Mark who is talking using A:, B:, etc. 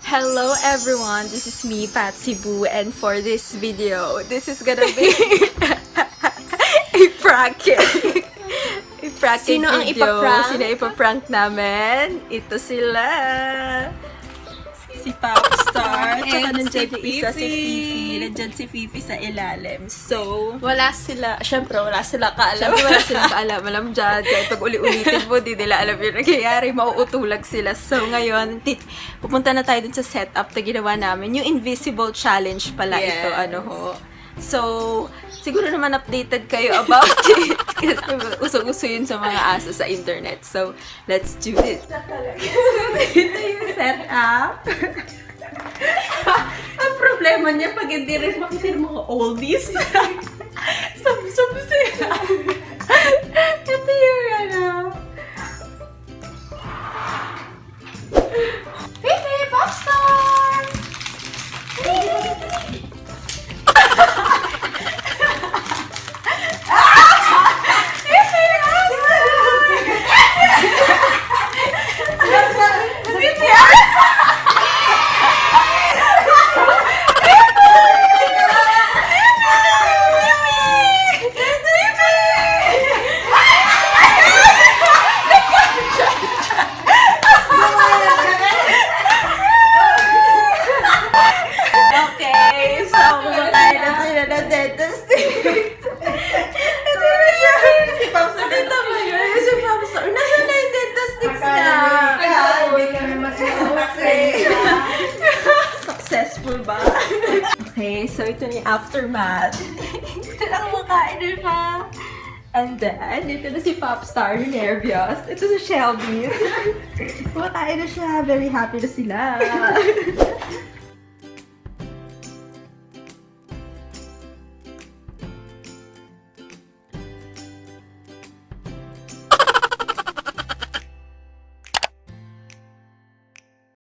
A: Hello everyone, this is me, Patsy Boo, and for this video, this is gonna be a pranking. A pranking
B: Sino ang
A: video.
B: ipaprank?
A: Sino ipaprank namin? Ito sila. Si Popstar. Tsaka
B: And
A: nandyan
B: si
A: yung isa si
B: Fifi.
A: Fifi. Nandyan si Fifi sa ilalim. So,
B: Wala sila, syempre wala sila kaalam.
A: syempre wala silang kaalam dyan. Kahit pag uli-ulitin mo, di nila alam yung nangyayari. Mauutulag sila. So, ngayon, pupunta na tayo dun sa setup na ginawa namin. Yung Invisible Challenge pala
B: Yes.
A: ito. Ano ho. So, siguro naman updated kayo about it. Kasi usong-uso yun sa mga aso sa internet. So, let's do this. So, dito yung setup. Ang problema niya, pag hindi rin makita ng mga oldies. Sabi sila. Ito yung ano. Fifi, Popstar! Okay, so kumakain na sila ng dentist. Ito na siya. Si Popstar. Ito ba yun? Si Popstar. Nasaan na yung dentist niya? Successful ba? Okay, so ito na yung aftermath. Ito lang kumakain na siya. And then, dito na si Popstar, nervous. Ito si Shelby. Kumakain na siya. Very happy na sila.